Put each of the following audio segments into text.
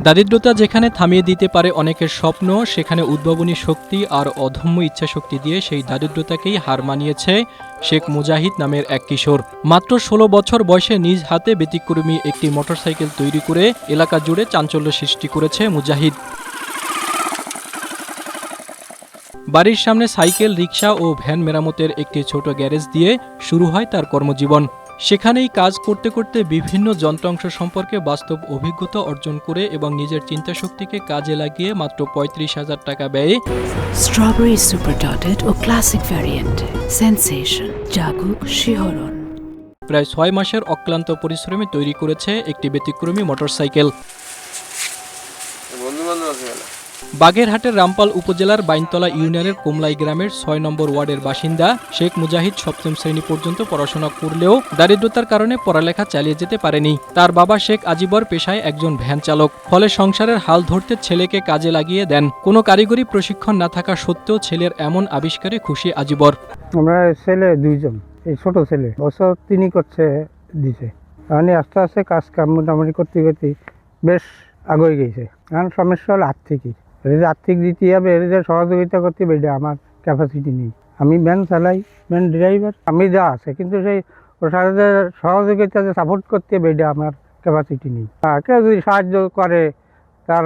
দারিদ্রতা যেখানে থামিয়ে দিতে পারে অনেকের স্বপ্ন, সেখানে উদ্ভাবনী শক্তি আর অদম্য ইচ্ছাশক্তি দিয়ে সেই দারিদ্রতাকেই হার মানিয়েছে শেখ মুজাহিদ নামের এক কিশোর। মাত্র ১৬ বছর বয়সে নিজ হাতে ব্যতিক্রমী একটি মোটরসাইকেল তৈরি করে এলাকা জুড়ে চাঞ্চল্য সৃষ্টি করেছে মুজাহিদ। বাড়ির সামনে সাইকেল, রিকশা ও ভ্যান মেরামতের একটি ছোট গ্যারেজ দিয়ে শুরু হয় তার কর্মজীবন। সেখানেই কাজ করতে করতে বিভিন্ন যন্ত্রাংশ সম্পর্কে বাস্তব অভিজ্ঞতা অর্জন করে এবং নিজের চিন্তাশক্তিকে কাজে লাগিয়ে মাত্র ৩৫,০০০ টাকা ব্যয়ে স্ট্রবেরি সুপার ডটেড ও ক্লাসিক ভ্যারিয়েন্ট সেনসেশন জাগুক শিহরণ প্রায় ৬ মাসের অক্লান্ত পরিশ্রমে তৈরি করেছে একটি ব্যতিক্রমী মোটরসাইকেল। বাগেরহাটের রামপাল উপজেলার বাইনতলা ইউনিয়নের কোমলাই গ্রামের ৬ নম্বর ওয়ার্ডের বাসিন্দা শেখ মুজাহিদ ৭ম শ্রেণী পর্যন্ত পড়াশোনা করলেও দারিদ্রতার কারণে পড়ালেখা চালিয়ে যেতে পারেনি। তার বাবা শেখ আজিবর পেশায় একজন ভ্যান চালক, ফলে সংসারের হাল ধরতে ছেলেকে কাজে লাগিয়ে দেন। কোনো কারিগরি প্রশিক্ষণ না থাকা সত্ত্বেও ছেলের এমন আবিষ্কারে খুশি আজিবর। আমরা ছেলে দুইজন, এই ছোট ছেলে বছর ৩ করছে দিছে, মানে আস্তে আস্তে কাজ কাম মোটামুটি করতে করতে বেশ আগে গেছে। কারণ সমস্যা হলো আর্থিক দিতে হবে, এর যে সহযোগিতা করতে হবে আমার ক্যাপাসিটি নেই। আমি ভ্যান চালাই, ভ্যান ড্রাইভার, আমি যা আছে, কিন্তু সেই ওর সাথে সহযোগিতা যে সাপোর্ট করতে হবে আমার ক্যাপাসিটি নেই। কেউ যদি সাহায্য করে, তার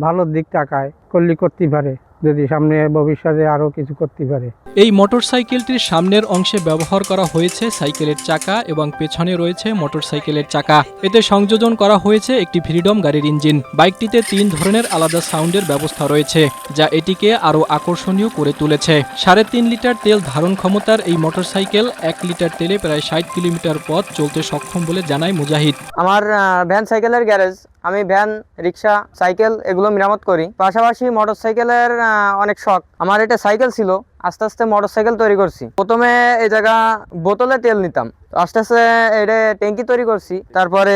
ভালো দিক তাকায় করলে করতে পারে, যদি সামনে ভবিষ্যতে আরও কিছু করতে পারে। এই মোটরসাইকেলটির সামনের অংশে ব্যবহার করা হয়েছে সাইকেলের চাকা এবং পেছনে রয়েছে মোটরসাইকেলের চাকা। এতে সংযোজন করা হয়েছে একটি ফ্রিডম গাড়ির ইঞ্জিন। বাইকটিতে ৩ ধরনের আলাদা সাউন্ডের ব্যবস্থা রয়েছে, যা এটিকে আরও আকর্ষণীয় করে তুলেছে। ৩.৫ লিটার তেল ধারণ ক্ষমতার এই মোটরসাইকেল ১ লিটার তেলে প্রায় ৬০ কিলোমিটার পথ চলতে সক্ষম বলে জানায় মুজাহিদ। আমার ভ্যান সাইকেলের গ্যারেজ, আমি ভ্যান, রিক্সা, সাইকেল এগুলো মেরামত করি। পাশাপাশি মোটরসাইকেলের অনেক শখ। আমার এটা সাইকেল ছিল, আস্তে আস্তে মোটরসাইকেল তৈরি করছি। প্রথমে এই জায়গা বোতলে তেল নিতাম, আস্তে আস্তে এটা ট্যাঙ্কি তৈরি করছি। তারপরে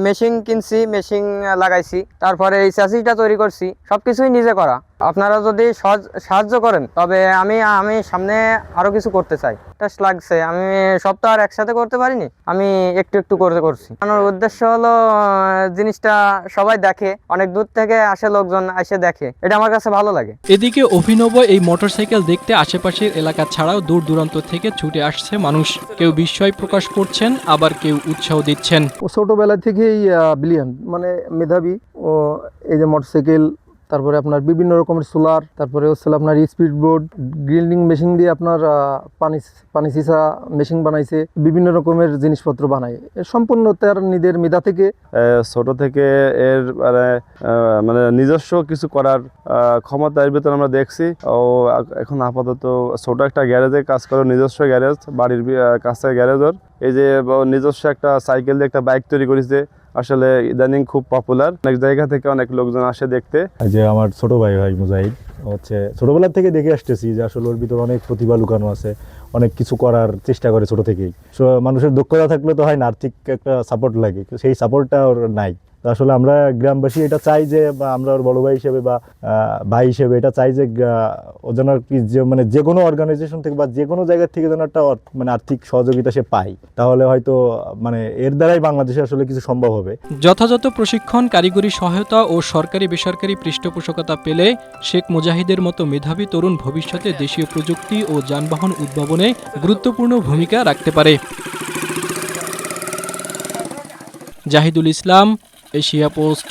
মেশিন কিনছি, মেশিন লাগাইছি। তারপরে এই চ্যাসিসটা তৈরি করছি। সবকিছুই নিজে করা। আপনারা যদি সাহায্য করেন তবে আমি সামনে আরো কিছু করতে চাই। টেস্ট লাগছে, আমি সব তো আর একসাথে করতে পারিনি, আমি একটু একটু করে করছি। আমার উদ্দেশ্য হলো জিনিসটা সবাই দেখে, অনেক দূর থেকে আসে লোকজন, এসে দেখে, এটা আমার কাছে ভালো লাগে। এদিকে অভিনব এই মোটরসাইকেল দেখতে আশেপাশের এলাকা ছাড়াও দূর দূরান্ত থেকে ছুটে আসছে মানুষ। কেউ বিস্ময় প্রকাশ করছেন, আবার কেউ উৎসাহ দিচ্ছেন। ও ছোটোবেলা থেকেই ব্রিলিয়ান্ট, মানে মেধাবী। ও এই যে মোটরসাইকেল, তারপরে আপনার বিভিন্ন রকমের সোলার, তারপরে হচ্ছে আপনার স্পিড বোর্ড, গ্রিল্ডিং মেশিন দিয়ে আপনার পানি সিসা মেশিন বানাইছে, বিভিন্ন রকমের জিনিসপত্র বানায়। সম্পূর্ণ তার নিজের মেধা থেকে। ছোট থেকে এর মানে নিজস্ব কিছু করার ক্ষমতা এর ভিতরে আমরা দেখছি। ও এখন আপাতত ছোট একটা গ্যারেজে কাজ করে, নিজস্ব গ্যারেজ, বাড়ির কাছে গ্যারেজর। এই যে নিজস্ব একটা সাইকেল দিয়ে একটা বাইক তৈরি করেছে, আসলে ইদানিং খুব পপুলার। অনেক জায়গা থেকে অনেক লোকজন আসে দেখতে। যে আমার ছোট ভাই মুজাহিদ হচ্ছে ছোটবেলা থেকে দেখে আসতেছি যে আসলে ওর ভিতর অনেক প্রতিভা লুকানো আছে, অনেক কিছু করার চেষ্টা করে ছোট থেকেই। মানুষের দক্ষতা থাকলে তো হয় না, আর্থিক একটা সাপোর্ট লাগে, সেই সাপোর্টটা ওর নাই। আসলে আমরা গ্রামবাসী এটা চাই যে, বা আমরা ওর বড় ভাই হিসেবে বা ভাই হিসেবে এটা চাই যে ও যেন আর কি মানে যে কোনো অর্গানাইজেশন থেকে বা যে কোনো জায়গা থেকে যেন একটা মানে আর্থিক সহযোগিতা সে পায়, তাহলে হয়তো মানে এর দ্বারাই বাংলাদেশে আসলে কিছু সম্ভব হবে। যথাযথ প্রশিক্ষণ, কারিগরি সহায়তা ও সরকারি বেসরকারি পৃষ্ঠপোষকতা পেলে শেখ মুজাহিদের মতো মেধাবী তরুণ ভবিষ্যতে দেশীয় প্রযুক্তি ও যানবাহন উদ্ভাবনে গুরুত্বপূর্ণ ভূমিকা রাখতে পারে। জাহিদুল ইসলাম, এশিয়া পোস্ট।